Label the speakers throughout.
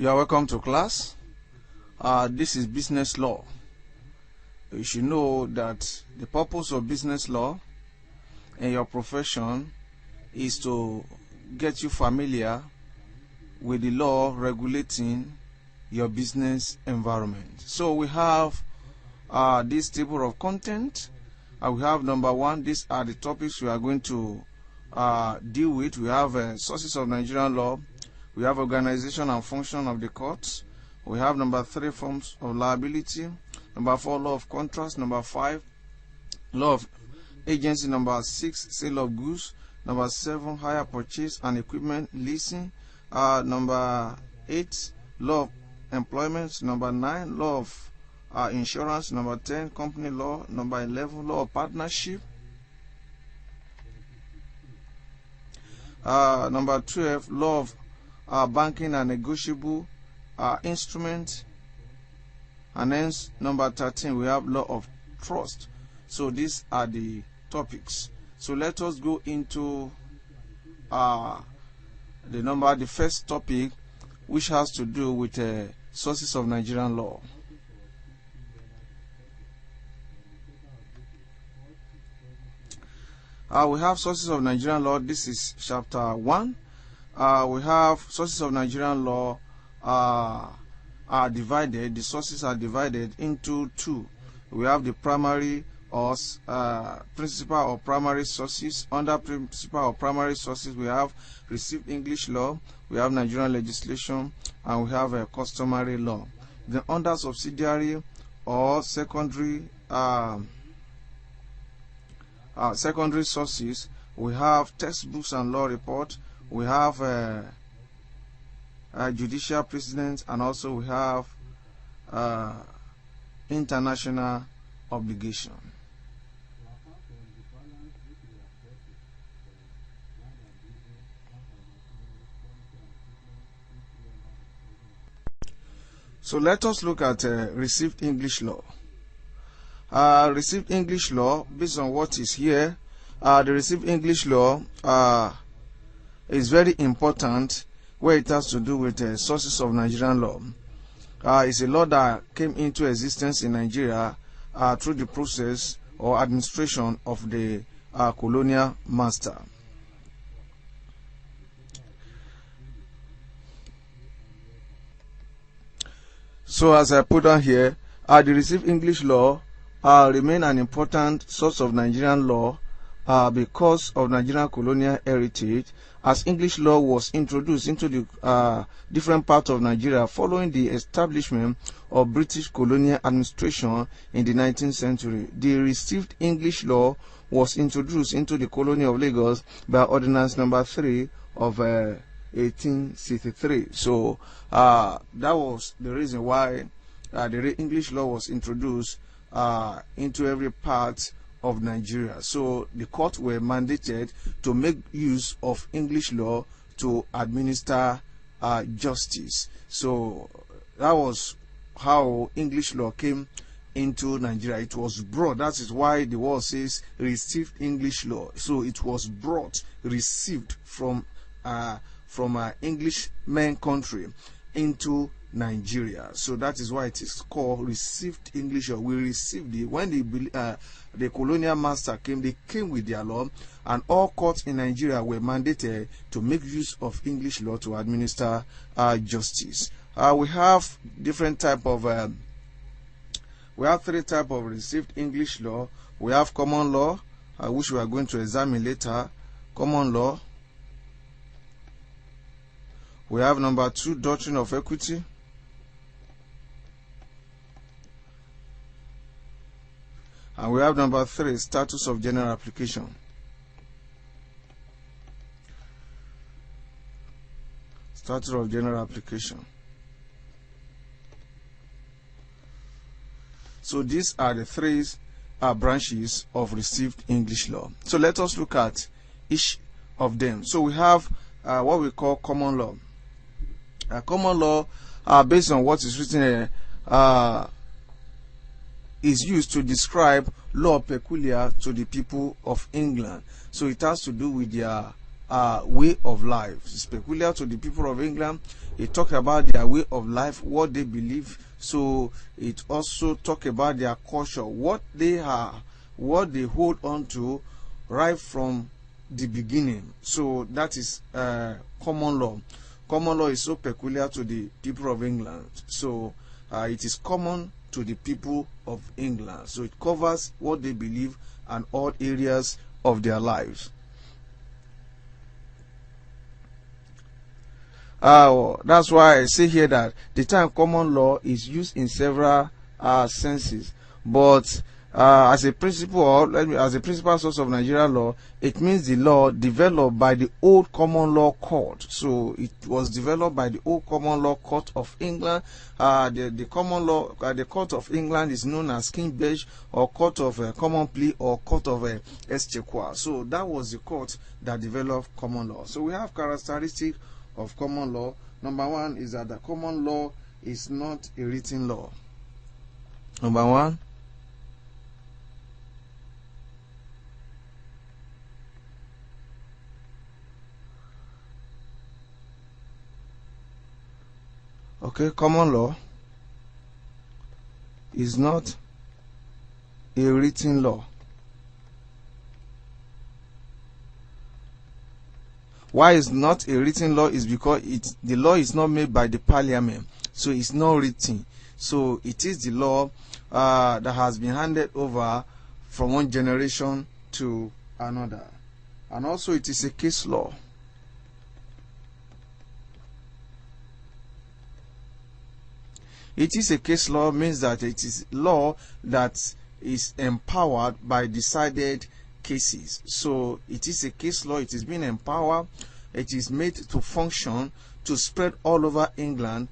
Speaker 1: You are welcome to class. This is business law. You should know that the purpose of business law in your profession is to get you familiar with the law regulating your business environment. So we have this table of content. We have number one. These are the topics we are going to deal with. We have sources of Nigerian law. We have organization and function of the courts. We have number 3, forms of liability. Number 4, law of contracts. Number 5, law of agency. Number 6, sale of goods. Number 7, hire, purchase and equipment leasing. Number 8, law of employment. Number 9, law of insurance. Number 10, company law. Number 11, law of partnership. Number 12, law of banking and negotiable instrument. And then number 13, we have law of trust. So these are the topics. So let us go into the first topic, which has to do with sources of Nigerian law. We have sources of Nigerian law. This is chapter 1. We have sources of Nigerian law are divided. The sources are divided into 2. We have the primary or principal or primary sources. Under principal or primary sources, we have received English law, we have Nigerian legislation, and we have customary law. Then under subsidiary or secondary sources, we have textbooks and law report. We have judicial precedents, and also we have international obligation. So let us look at received English law. Received English law, based on what is here, the received English law is very important where it has to do with sources of Nigerian law. It's a law that came into existence in Nigeria through the process or administration of the colonial master. So as I put on here, the received English law remain an important source of Nigerian law because of Nigerian colonial heritage, as English law was introduced into the different parts of Nigeria following the establishment of British colonial administration in the 19th century. The received English law was introduced into the colony of Lagos by Ordinance number 3 of 1863. So that was the reason why the English law was introduced into every part of Nigeria. So the court were mandated to make use of English law to administer justice. So that was how English law came into Nigeria. It was brought. That is why the word says received English law. So it was brought, received from English main country into Nigeria. So that is why it is called received English law. We received it when the colonial master came. They came with their law, and all courts in Nigeria were mandated to make use of English law to administer justice. We have different type of we have 3 types of received English law. We have common law, which we are going to examine later. Common law. We have number 2, doctrine of equity. And we have number 3, status of general application. Status of general application. So these are the 3 branches of received English law. So let us look at each of them. So we have what we call common law. Common law, based on what is written here, is used to describe law peculiar to the people of England. So it has to do with their way of life. It's peculiar to the people of England. It talks about their way of life, what they believe. So it also talks about their culture, what they are, what they hold on to right from the beginning. So that is common law. Common law is so peculiar to the people of England. So it is common to the people of England. So it covers what they believe and all areas of their lives. That's why I say here that the term common law is used in several senses, but as a principle, or as a principal source of Nigerian law, it means the law developed by the old common law court. So it was developed by the old common law court of England. The common law, the court of England is known as King Bench, or court of common plea, or court of exchequer. So that was the court that developed common law. So we have characteristics of common law. Number one is that the common law is not a written law. Number one. Okay, common law is not a written law. Why is not a written law is because the law is not made by the parliament, so it's not written. So it is the law that has been handed over from one generation to another. And also it is a case law. It is a case law means that it is law that is empowered by decided cases. So it is a case law. It is being empowered. It is made to function to spread all over England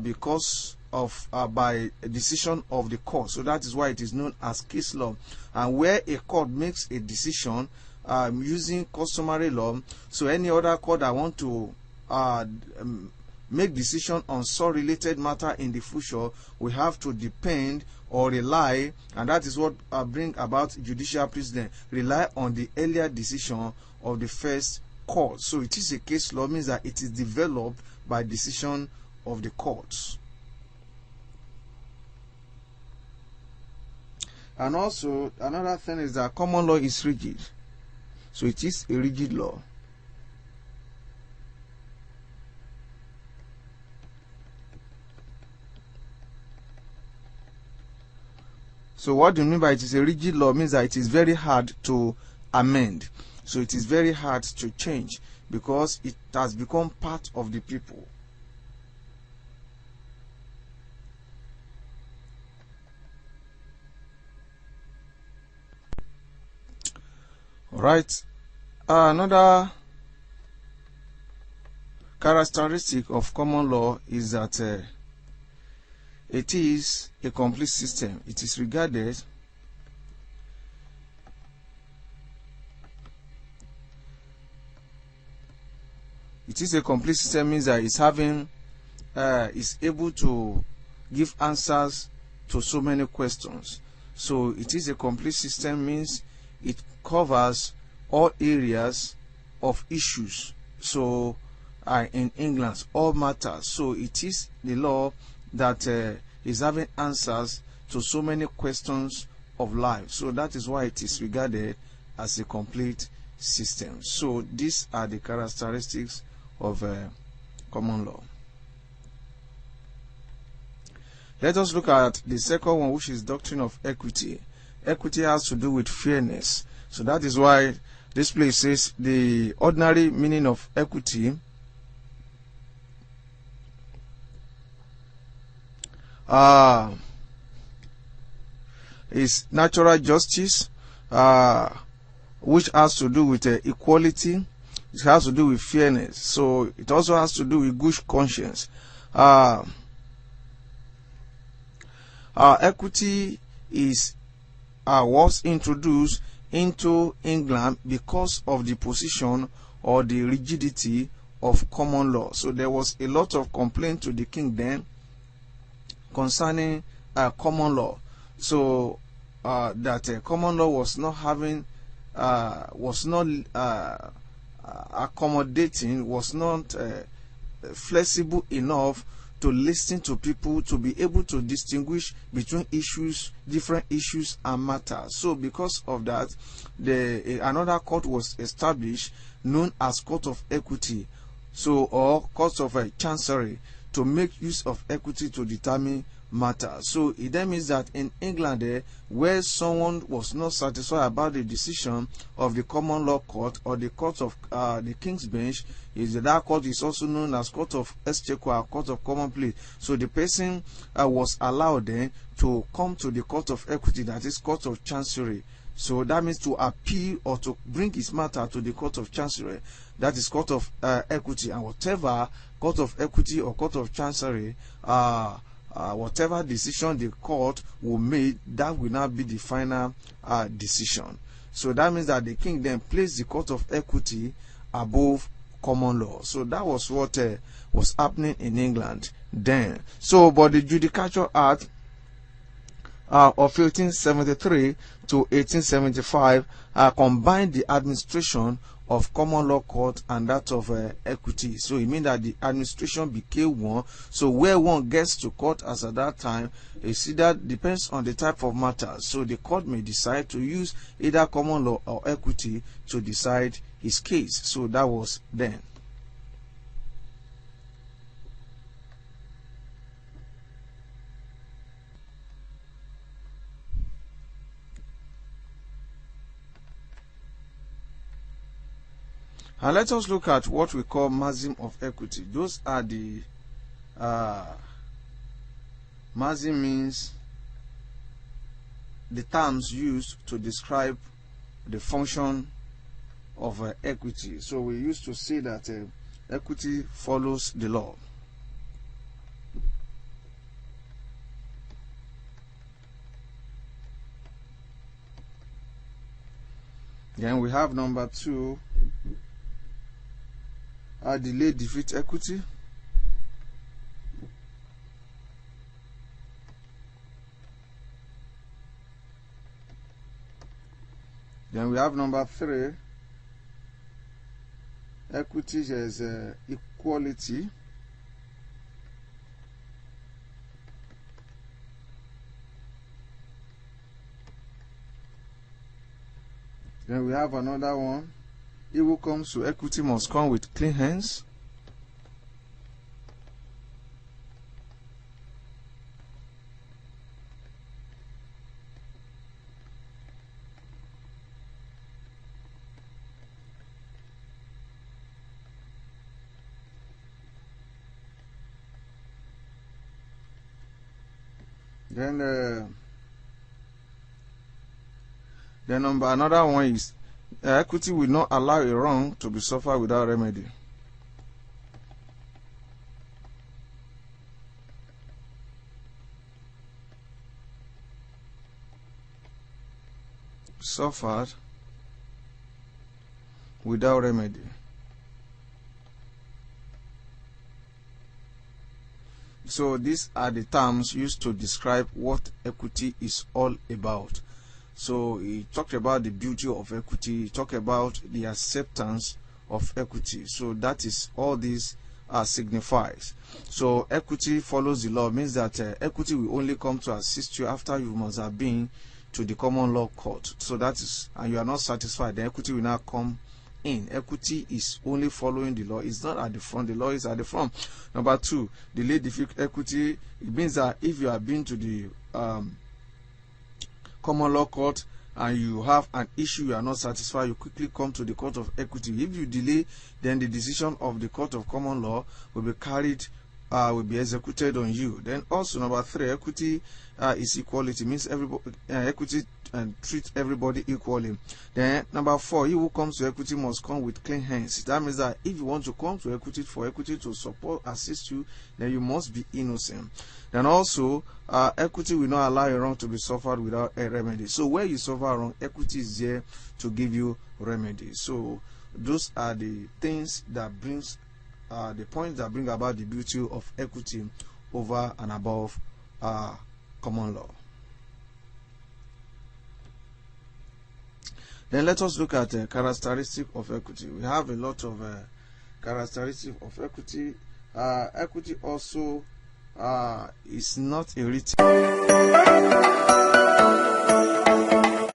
Speaker 1: because of by a decision of the court. So that is why it is known as case law. And where a court makes a decision using customary law, so any other court that want to make decision on so related matter in the future, we have to depend or rely, and that is what bring about judicial precedent, rely on the earlier decision of the first court. So it is a case law, means that it is developed by decision of the courts. And also another thing is that common law is rigid. So it is a rigid law. So what do you mean by it is a rigid law? Means that it is very hard to amend. So it is very hard to change because it has become part of the people. All right. Another characteristic of common law is that it is a complete system. It is regarded a complete system means that it's having is able to give answers to so many questions. So it is a complete system means it covers all areas of issues. So in England, all matters. So it is the law that is having answers to so many questions of life. So that is why it is regarded as a complete system. So these are the characteristics of common law. Let us look at the second one, which is doctrine of equity. Equity has to do with fairness. So that is why this place says the ordinary meaning of equity is natural justice, which has to do with equality. It has to do with fairness. So it also has to do with good conscience. Equity was introduced into England because of the position or the rigidity of common law. So there was a lot of complaint to the king then concerning common law. So that common law was not having accommodating, was not flexible enough to listen to people, to be able to distinguish between issues, different issues and matters. So because of that, another court was established known as Court of Equity, so or Court of Chancery, to make use of equity to determine matters. So it then means that in England, where someone was not satisfied about the decision of the common law court or the court of the King's Bench, that court is also known as Court of Exchequer, Court of Common Pleas. So the person was allowed then to come to the Court of Equity, that is Court of Chancery. So that means to appeal or to bring his matter to the Court of Chancery, that is Court of Equity, and whatever Court of Equity or Court of Chancery, whatever decision the court will make, that will not be the final decision. So that means that the king then placed the Court of Equity above common law. So that was what was happening in England then. So, but the Judicature Act of 1873 to 1875 combined the administration of common law court and that of equity. So it means that the administration became one. So where one gets to court as at that time, you see that depends on the type of matter. So the court may decide to use either common law or equity to decide his case. So that was then. And let us look at what we call maxim of equity. Those are the maxim means the terms used to describe the function of equity. So we used to say that equity follows the law. Then we have number 2. Delay defeat equity. Then we have number 3. Equity is equality. Then we have another one. He who comes to equity must come with clean hands. Then another one is equity will not allow a wrong to be suffered without remedy. Suffered without remedy. So these are the terms used to describe what equity is all about. So he talked about the beauty of equity, he talked about the acceptance of equity. So that is all this signifies. So equity follows the law means that equity will only come to assist you after you must have been to the common law court. So that is, and you are not satisfied, the equity will not come in. Equity is only following the law. It's not at the front. The law is at the front. Number 2, delay defeat equity. It means that if you have been to the common law court and you have an issue, you are not satisfied, you quickly come to the Court of Equity. If you delay, then the decision of the Court of Common Law will be carried, will be executed on you. Then also number 3, equity is equality, means everybody equity and treat everybody equally. Then number 4, he who comes to equity must come with clean hands. That means that if you want to come to equity for equity to support, assist you, then you must be innocent. Then also equity will not allow a wrong to be suffered without a remedy. So where you suffer wrong, equity is there to give you remedy. So those are the things that brings the points that bring about the beauty of equity over and above common law. Then let us look at characteristic of equity. We have a lot of characteristic of equity. Equity also is not a written